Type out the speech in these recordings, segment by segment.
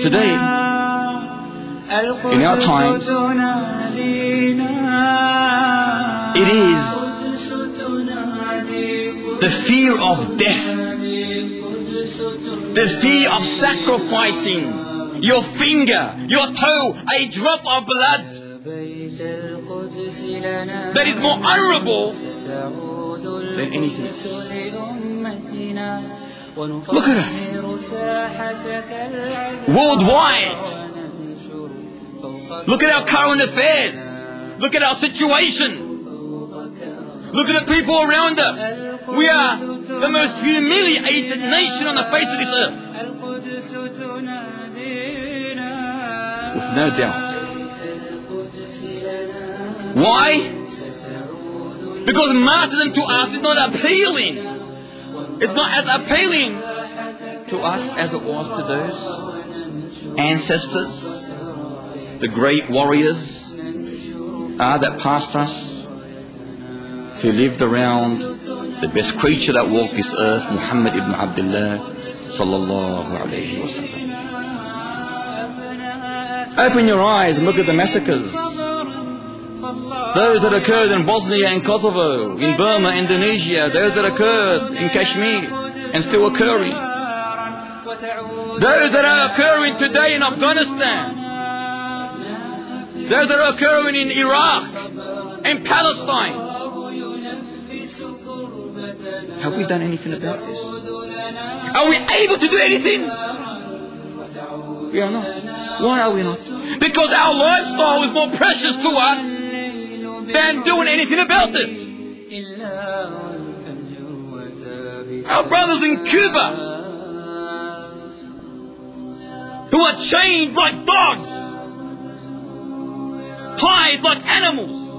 Today, in our times, it is the fear of death, the fear of sacrificing your finger, your toe, a drop of blood, that is more honorable than anything else. Look at us, worldwide. Look at our current affairs. Look at our situation. Look at the people around us. We are the most humiliated nation on the face of this earth. With no doubt. Why? Because martyrdom to us is not appealing. It's not as appealing to us as it was to those ancestors, the great warriors that passed us, who lived around the best creature that walked this earth, Muhammad ibn Abdullah sallallahu alayhi wa sallam. Open your eyes and look at the massacres. Those that occurred in Bosnia and Kosovo, in Burma, Indonesia, those that occurred in Kashmir and still occurring. Those that are occurring today in Afghanistan. Those that are occurring in Iraq and Palestine. Have we done anything about this? Are we able to do anything? We are not. Why are we not? Because our lifestyle is more precious to us than doing anything about it. Our brothers in Cuba, who are chained like dogs, tied like animals,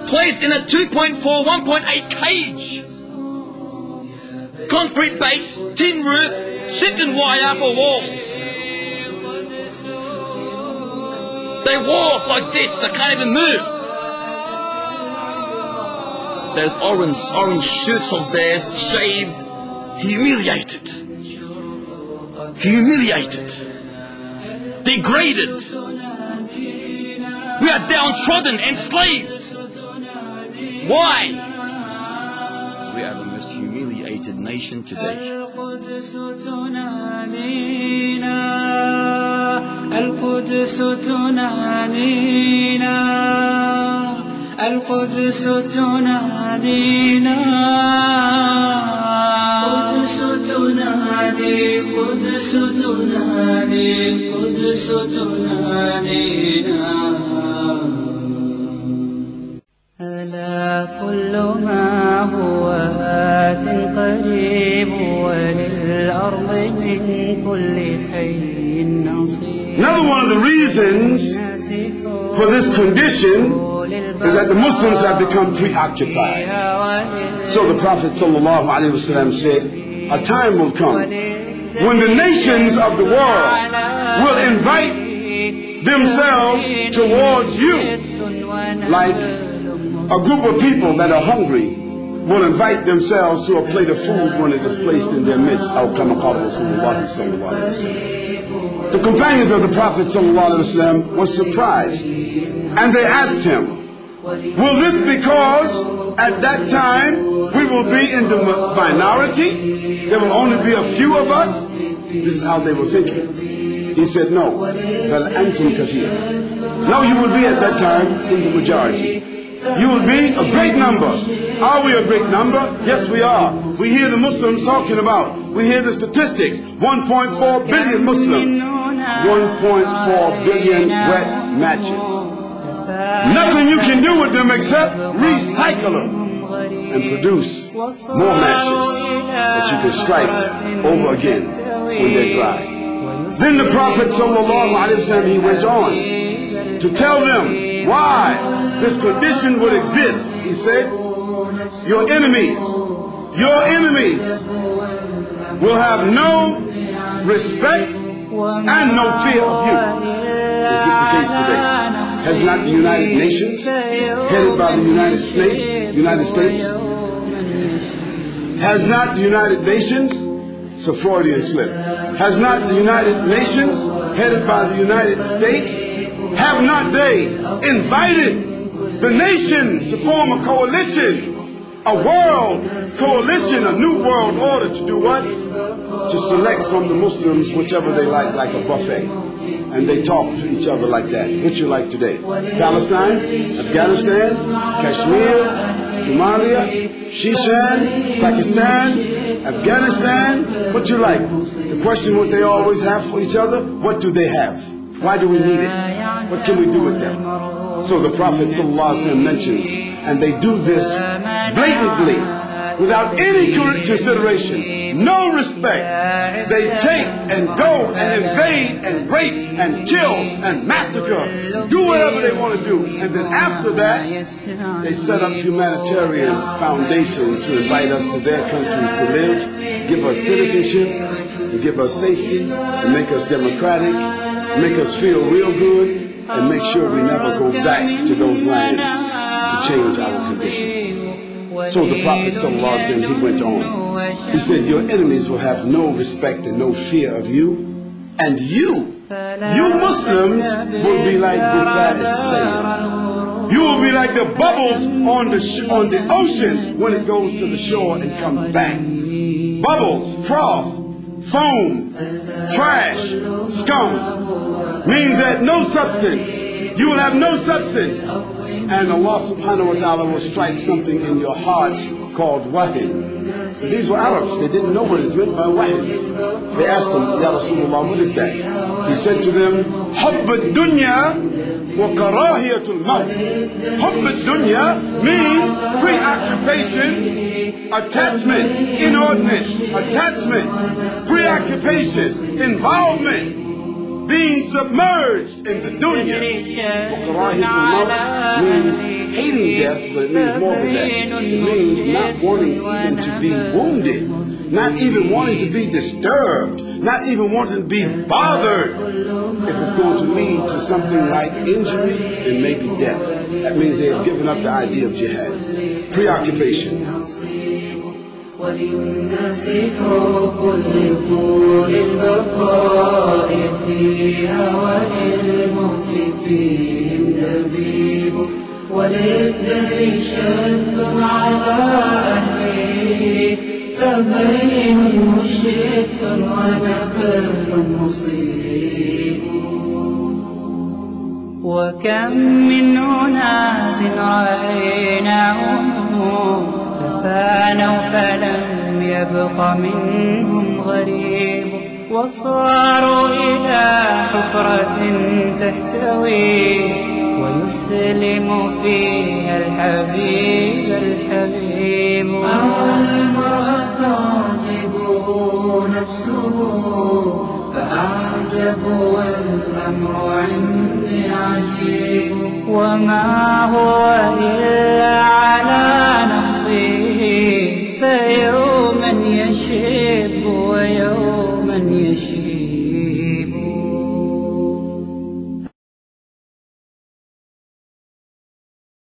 placed in a 2.4, 1.8 cage, concrete base, tin roof, chicken wire for walls. They walk like this, they can't even move. Those orange shirts of theirs, shaved, humiliated, degraded. We are downtrodden, enslaved. Why? We are the most humiliated nation today. القدس تنادينا القدس تنادينا قدس تنادي قدس تنادي قدس تنادينا ألا كل ما هو آت قريب وللأرض من كل حي نصيب. Another one of the reasons for this condition is that the Muslims have become preoccupied. So the Prophet ﷺ said, a time will come when the nations of the world will invite themselves towards you, like a group of people that are hungry will invite themselves to a plate of food when it is placed in their midst. The companions of the Prophet ﷺ were surprised, and they asked him, will this because at that time we will be in the minority? There will only be a few of us? This is how they were thinking. He said, no, بل أنتم كثير. No, you will be at that time in the majority. You will be a great number. Are we a great number? Yes, we are. We hear the Muslims talking about, we hear the statistics, 1.4 billion Muslims, 1.4 billion wet matches. Nothing you can do with them except recycle them and produce more matches that you can strike over again when they're dry. Then the Prophet ﷺ, he went on to tell them why this condition would exist. He said, your enemies will have no respect and no fear of you. Is this the case today? Has not the United Nations, headed by the United States, has not the United Nations, it's a Freudian slip, has not the United Nations, headed by the United States, have not they invited the nations to form a coalition, a world coalition, a new world order to do what? To select from the Muslims whichever they like a buffet. And they talk to each other like that. What you like today? Palestine, Afghanistan, Kashmir, Somalia, Shishan, Pakistan, Afghanistan. What you like? The question what they always have for each other, what do they have? Why do we need it? What can we do with them? So the Prophet ﷺ mentioned, and they do this blatantly, without any consideration, no respect. They take and go and invade and rape and kill and massacre, do whatever they want to do. And then after that, they set up humanitarian foundations to invite us to their countries to live, give us citizenship, and give us safety, and make us democratic, make us feel real good, and make sure we never go back to those lands to change our conditions. So the Prophet ﷺ, he went on. He said, your enemies will have no respect and no fear of you. And you Muslims will be like Gufat as-Sayl. You will be like the bubbles on the ocean when it goes to the shore and comes back. Bubbles, froth, foam, trash, scum. Means that no substance. You will have no substance. And Allah subhanahu wa ta'ala will strike something in your heart called wahid. These were Arabs. They didn't know what is meant by wahid. They asked him, Ya Rasulullah, what is that? He said to them, Hubb ad-dunya wa karahiyatul maut. Hubb ad-dunya means preoccupation, attachment, inordinate, attachment, preoccupation, involvement, being submerged in the dunya. Karahiyatul maut means hating death, but it means more than that. It means not wanting even to be wounded, not even wanting to be disturbed, not even wanting to be bothered. If it's going to lead to something like injury and maybe death, that means they have given up the idea of jihad. Preoccupation. وللناس حب لطول البقاء فيها وللموت فيهم دبيب وللدهر شد على أهله فبين مشرك ونكر مصيب وكم من أناس رأيناهم فانوا فلم يبق منهم غريب وصاروا إلى حفرة تحتوي ويسلم فيها الحبيب أو المرأة تعجبه نفسه فأعجب والأمر عندي عجيب وما هو إلا على